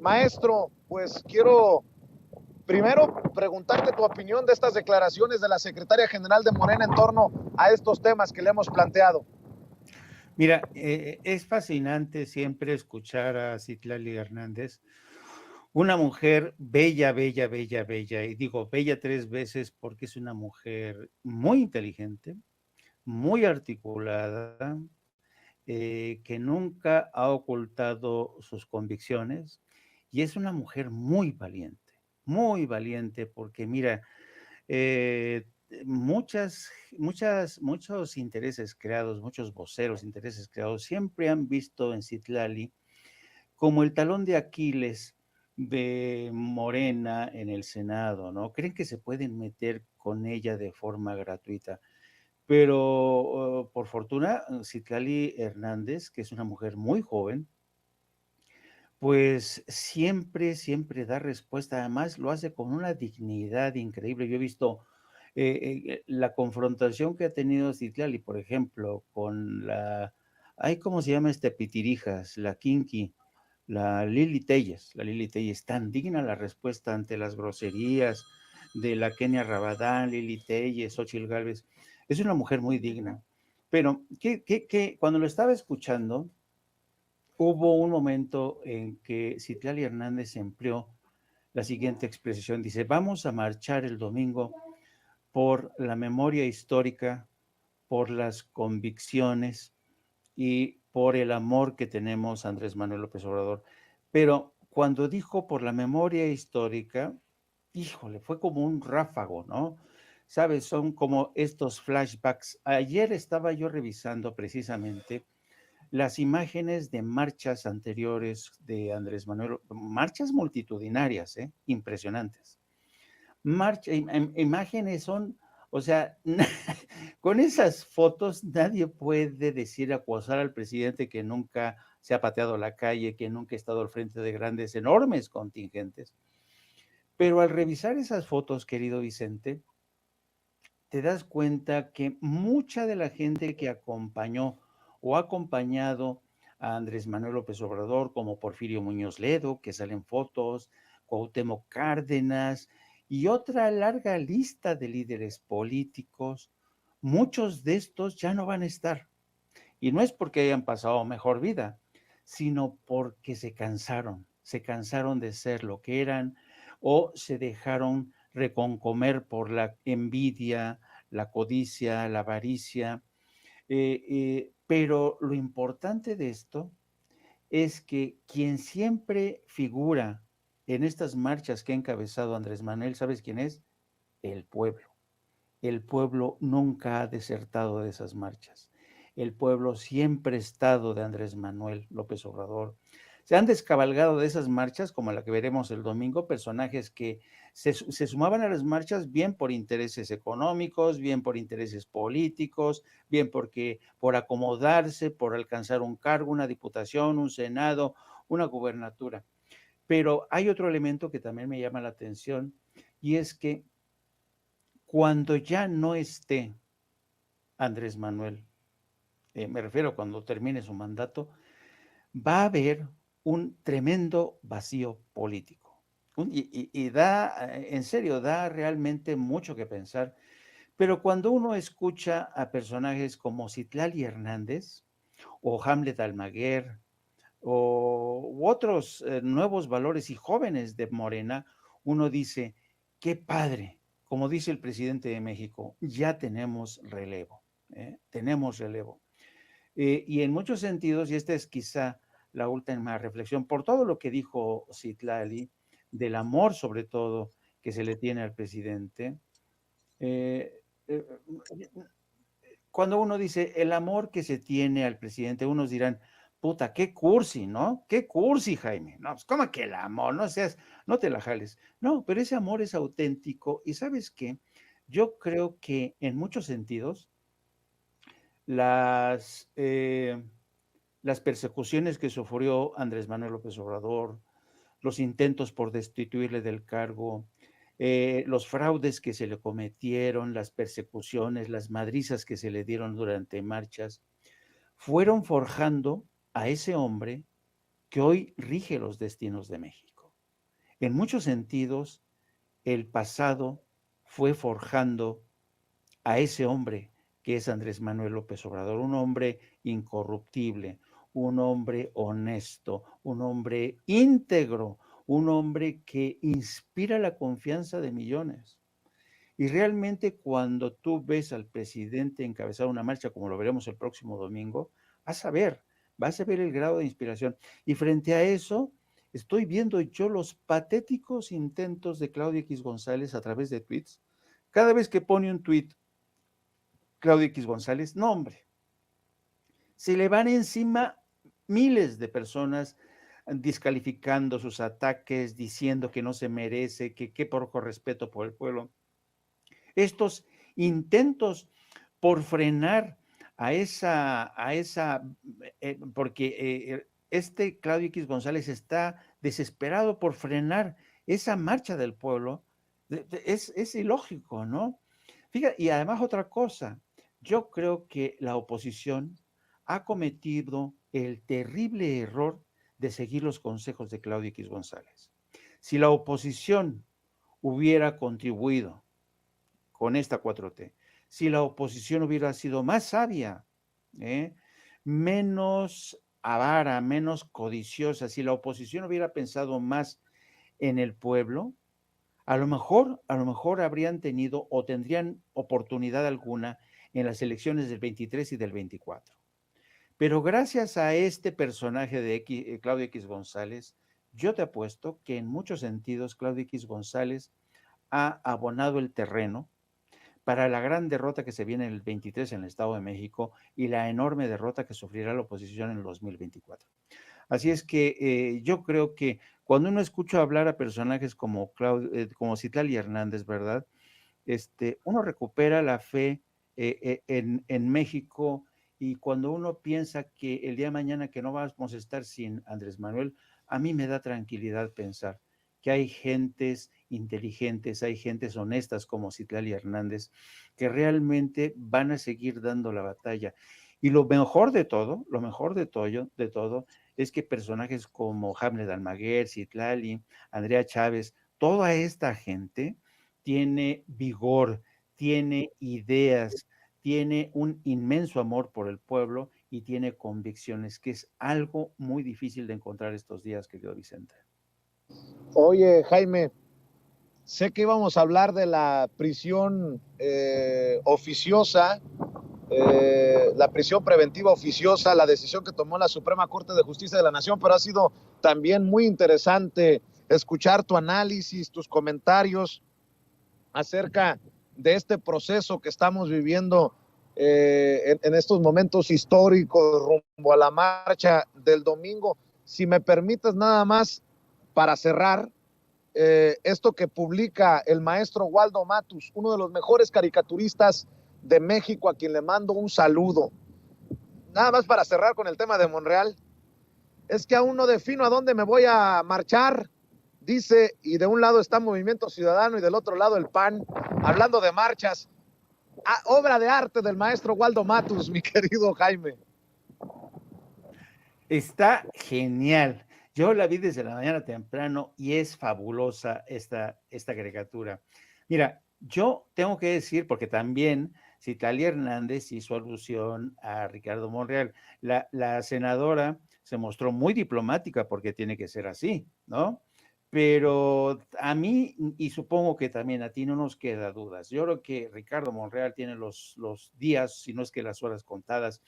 maestro, pues quiero primero preguntarte tu opinión de estas declaraciones de la secretaria general de Morena en torno a estos temas que le hemos planteado. Mira, es fascinante siempre escuchar a Citlali Hernández, una mujer bella, bella, bella, bella, y digo bella 3 veces porque es una mujer muy inteligente, muy articulada, que nunca ha ocultado sus convicciones y es una mujer muy valiente porque mira, muchos intereses creados, muchos voceros, intereses creados, siempre han visto en Citlali como el talón de Aquiles de Morena en el Senado, ¿no? Creen que se pueden meter con ella de forma gratuita. Pero por fortuna, Citlali Hernández, que es una mujer muy joven, pues siempre, siempre da respuesta. Además, lo hace con una dignidad increíble. Yo he visto la confrontación que ha tenido Citlali, por ejemplo, con ay, ¿cómo se llama este Pitirijas? La Kinky, la Lili Telles. La Lili Telles, tan digna la respuesta ante las groserías de la Kenia Rabadán, Lili Telles, Xochitl Gálvez. Es una mujer muy digna. Pero cuando lo estaba escuchando, hubo un momento en que Citlali Hernández empleó la siguiente expresión. Dice, vamos a marchar el domingo por la memoria histórica, por las convicciones y por el amor que tenemos a Andrés Manuel López Obrador. Pero cuando dijo por la memoria histórica, híjole, fue como un ráfago, ¿no? Sabes, son como estos flashbacks. Ayer estaba yo revisando precisamente las imágenes de marchas anteriores de Andrés Manuel, marchas multitudinarias, impresionantes. Imágenes son, o sea, con esas fotos nadie puede decir acusar al presidente que nunca se ha pateado la calle, que nunca ha estado al frente de grandes, enormes contingentes. Pero al revisar esas fotos, querido Vicente, te das cuenta que mucha de la gente que acompañó o ha acompañado a Andrés Manuel López Obrador, como Porfirio Muñoz Ledo, que salen fotos, Cuauhtémoc Cárdenas y otra larga lista de líderes políticos, muchos de estos ya no van a estar. Y no es porque hayan pasado mejor vida, sino porque se se cansaron de ser lo que eran o se dejaron reconcomer por la envidia, la codicia, la avaricia. Pero lo importante de esto es que quien siempre figura en estas marchas que ha encabezado Andrés Manuel, ¿sabes quién es? El pueblo. El pueblo nunca ha desertado de esas marchas. El pueblo siempre ha estado de Andrés Manuel López Obrador. Se han descabalgado de esas marchas, como la que veremos el domingo, personajes que se sumaban a las marchas bien por intereses económicos, bien por intereses políticos, bien porque por acomodarse, por alcanzar un cargo, una diputación, un senado, una gubernatura. Pero hay otro elemento que también me llama la atención y es que cuando ya no esté Andrés Manuel, me refiero cuando termine su mandato, va a haber un tremendo vacío político. Y da, en serio, da realmente mucho que pensar. Pero cuando uno escucha a personajes como Citlali Hernández o Hamlet Almaguer u otros nuevos valores y jóvenes de Morena, uno dice, qué padre, como dice el presidente de México, ya tenemos relevo, tenemos relevo. Y en muchos sentidos, y esta es quizá la última reflexión, por todo lo que dijo Citlali, del amor sobre todo que se le tiene al presidente, eh, eh, cuando uno dice el amor que se tiene al presidente, unos dirán, puta, qué cursi, ¿no? Qué cursi, Jaime. No, pues, ¿cómo que el amor? No seas, no te la jales. No, pero ese amor es auténtico y ¿sabes qué? Yo creo que en muchos sentidos las, eh, las persecuciones que sufrió Andrés Manuel López Obrador, los intentos por destituirle del cargo, los fraudes que se le cometieron, las persecuciones, las madrizas que se le dieron durante marchas, fueron forjando a ese hombre que hoy rige los destinos de México. En muchos sentidos, el pasado fue forjando a ese hombre que es Andrés Manuel López Obrador, un hombre incorruptible, un hombre honesto, un hombre íntegro, un hombre que inspira la confianza de millones. Y realmente cuando tú ves al presidente encabezar una marcha, como lo veremos el próximo domingo, vas a ver el grado de inspiración. Y frente a eso, estoy viendo yo los patéticos intentos de Claudia X González a través de tweets. Cada vez que pone un tweet Claudia X González, no hombre, se le van encima miles de personas descalificando sus ataques, diciendo que no se merece, que qué poco respeto por el pueblo. Estos intentos por frenar porque este Claudio X González está desesperado por frenar esa marcha del pueblo, es ilógico, ¿no? Fíjate, y además otra cosa, yo creo que la oposición ha cometido el terrible error de seguir los consejos de Claudio X González. Si la oposición hubiera contribuido con esta 4T, si la oposición hubiera sido más sabia, menos avara, menos codiciosa, si la oposición hubiera pensado más en el pueblo, a lo mejor habrían tenido o tendrían oportunidad alguna en las elecciones del 23 y del 24. Pero gracias a este personaje de Claudio X González, yo te apuesto que en muchos sentidos Claudio X González ha abonado el terreno para la gran derrota que se viene en el 23 en el Estado de México y la enorme derrota que sufrirá la oposición en el 2024. Así es que yo creo que cuando uno escucha hablar a personajes como Citlali Hernández, ¿verdad? Uno recupera la fe en México y cuando uno piensa que el día de mañana que no vamos a estar sin Andrés Manuel, a mí me da tranquilidad pensar que hay gentes inteligentes, hay gentes honestas como Citlali Hernández, que realmente van a seguir dando la batalla. Y lo mejor de todo, es que personajes como Hamlet Almaguer, Citlali, Andrea Chávez, toda esta gente tiene vigor, tiene ideas, tiene un inmenso amor por el pueblo y tiene convicciones, que es algo muy difícil de encontrar estos días, querido Vicente. Oye, Jaime, sé que íbamos a hablar de la prisión oficiosa, la prisión preventiva oficiosa, la decisión que tomó la Suprema Corte de Justicia de la Nación, pero ha sido también muy interesante escuchar tu análisis, tus comentarios acerca de este proceso que estamos viviendo en estos momentos históricos rumbo a la marcha del domingo. Si me permites nada más para cerrar, esto que publica el maestro Waldo Matus, uno de los mejores caricaturistas de México, a quien le mando un saludo. Nada más para cerrar con el tema de Monreal, es que aún no defino a dónde me voy a marchar, dice, y de un lado está Movimiento Ciudadano y del otro lado el PAN, hablando de marchas. Obra de arte del maestro Waldo Matus, mi querido Jaime. Está genial. Yo la vi desde la mañana temprano y es fabulosa esta caricatura. Mira, yo tengo que decir, porque también Citlali Hernández hizo alusión a Ricardo Monreal. La senadora se mostró muy diplomática porque tiene que ser así, ¿no? Pero a mí, y supongo que también a ti, no nos queda dudas. Yo creo que Ricardo Monreal tiene los días, si no es que las horas contadas.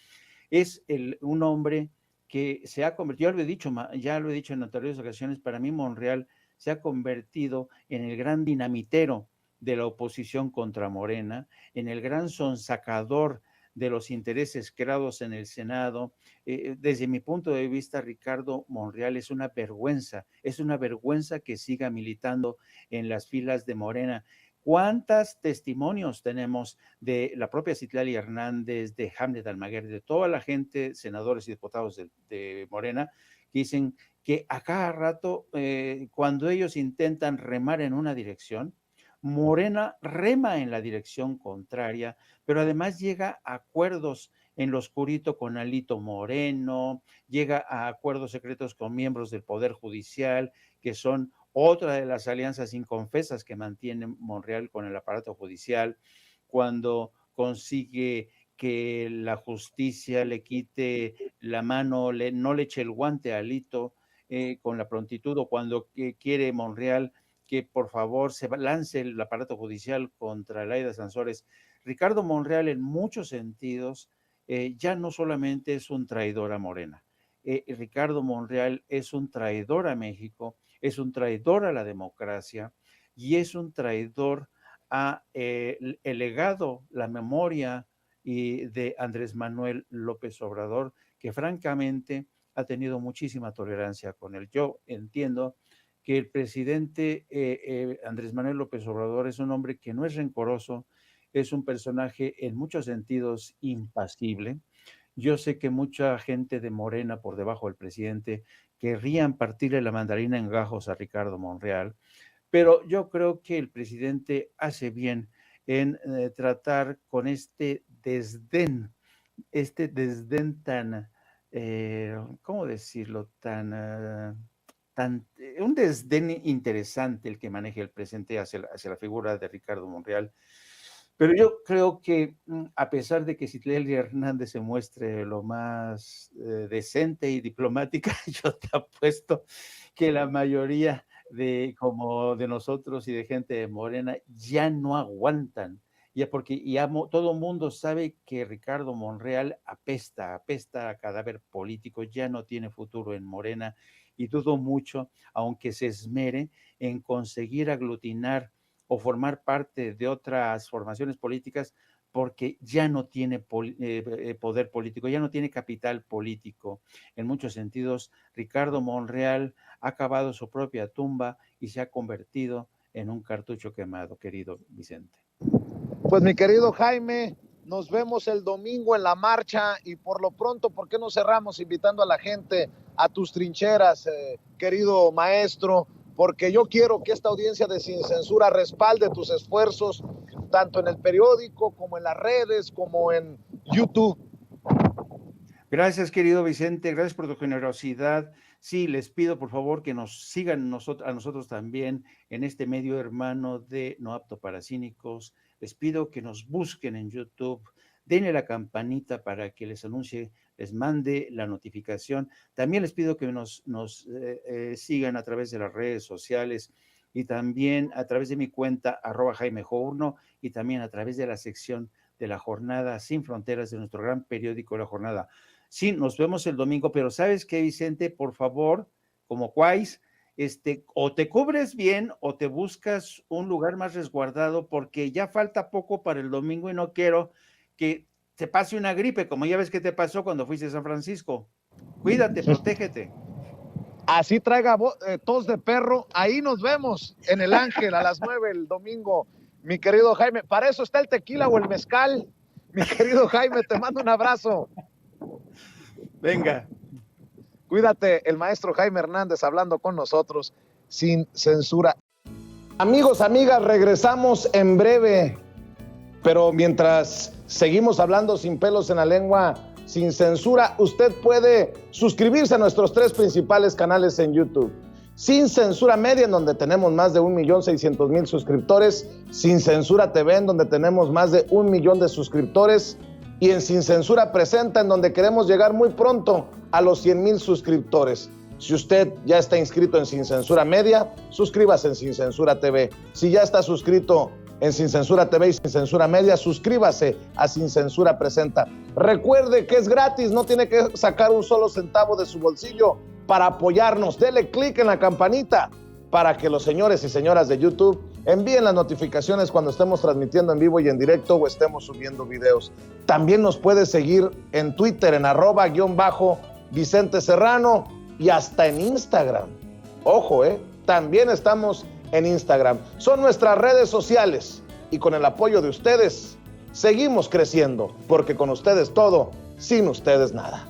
Es un hombre que se ha convertido, ya lo he dicho en anteriores ocasiones, para mí Monreal se ha convertido en el gran dinamitero de la oposición contra Morena, en el gran sonsacador de los intereses creados en el Senado. Desde mi punto de vista, Ricardo Monreal es una vergüenza que siga militando en las filas de Morena. ¿Cuántos testimonios tenemos de la propia Citlali Hernández, de Hamlet Almaguer, de toda la gente, senadores y diputados de Morena, que dicen que a cada rato, cuando ellos intentan remar en una dirección, Morena rema en la dirección contraria, pero además llega a acuerdos en lo oscurito con Alito Moreno, llega a acuerdos secretos con miembros del Poder Judicial, que son otra de las alianzas inconfesas que mantiene Monreal con el aparato judicial, cuando consigue que la justicia le quite la mano, no le eche el guante a Alito con la prontitud, o cuando quiere Monreal que por favor se lance el aparato judicial contra Laida Sansores. Ricardo Monreal en muchos sentidos ya no solamente es un traidor a Morena, Ricardo Monreal es un traidor a México, es un traidor a la democracia y es un traidor a el legado, la memoria de Andrés Manuel López Obrador, que francamente ha tenido muchísima tolerancia con él. Yo entiendo que el presidente Andrés Manuel López Obrador es un hombre que no es rencoroso, es un personaje en muchos sentidos impasible. Yo sé que mucha gente de Morena por debajo del presidente querrían partirle la mandarina en gajos a Ricardo Monreal, pero yo creo que el presidente hace bien en tratar con este desdén tan, ¿cómo decirlo? Un desdén interesante el que maneja el presidente hacia la figura de Ricardo Monreal. Pero yo creo que a pesar de que Citlali Hernández se muestre lo más decente y diplomática, yo te apuesto que la mayoría como de nosotros y de gente de Morena ya no aguantan, ya porque todo el mundo sabe que Ricardo Monreal apesta a cadáver político, ya no tiene futuro en Morena, y dudo mucho, aunque se esmere en conseguir aglutinar o formar parte de otras formaciones políticas, porque ya no tiene poder político, ya no tiene capital político. En muchos sentidos, Ricardo Monreal ha cavado su propia tumba y se ha convertido en un cartucho quemado, querido Vicente. Pues mi querido Jaime, nos vemos el domingo en la marcha y por lo pronto, ¿por qué no cerramos invitando a la gente a tus trincheras, querido maestro? Porque yo quiero que esta audiencia de Sin Censura respalde tus esfuerzos, tanto en el periódico como en las redes, como en YouTube. Gracias, querido Vicente, gracias por tu generosidad. Sí, les pido por favor que nos sigan a nosotros también en este medio hermano de No Apto para Cínicos. Les pido que nos busquen en YouTube, denle la campanita para que les anuncie, les mande la notificación. También les pido que nos sigan a través de las redes sociales y también a través de mi cuenta @JaimeJourno y también a través de la sección de la Jornada Sin Fronteras de nuestro gran periódico La Jornada. Sí, nos vemos el domingo, pero ¿sabes qué, Vicente? Por favor, como Quais, o te cubres bien o te buscas un lugar más resguardado, porque ya falta poco para el domingo y no quiero que te pase una gripe, como ya ves que te pasó cuando fuiste a San Francisco. Cuídate, protégete. Así traiga tos de perro, ahí nos vemos en el Ángel a las 9 el domingo, mi querido Jaime. Para eso está el tequila o el mezcal. Mi querido Jaime, te mando un abrazo. Venga. Cuídate, el maestro Jaime Hernández hablando con nosotros sin censura. Amigos, amigas, regresamos en breve, pero mientras seguimos hablando sin pelos en la lengua, sin censura, usted puede suscribirse a nuestros 3 principales canales en YouTube. Sin Censura Media, en donde tenemos más de 1.600.000 suscriptores, Sin Censura TV, en donde tenemos más de 1 millón de suscriptores, y en Sin Censura Presenta, en donde queremos llegar muy pronto a los 100,000 suscriptores. Si usted ya está inscrito en Sin Censura Media, suscríbase en Sin Censura TV. Si ya está suscrito en Sin Censura TV y Sin Censura Media, suscríbase a Sin Censura Presenta. Recuerde que es gratis, no tiene que sacar un solo centavo de su bolsillo para apoyarnos. Dele clic en la campanita para que los señores y señoras de YouTube envíen las notificaciones cuando estemos transmitiendo en vivo y en directo o estemos subiendo videos. También nos puede seguir en Twitter en @Vicente Serrano y hasta en Instagram. Ojo, también estamos en Instagram. Son nuestras redes sociales y con el apoyo de ustedes seguimos creciendo, porque con ustedes todo, sin ustedes nada.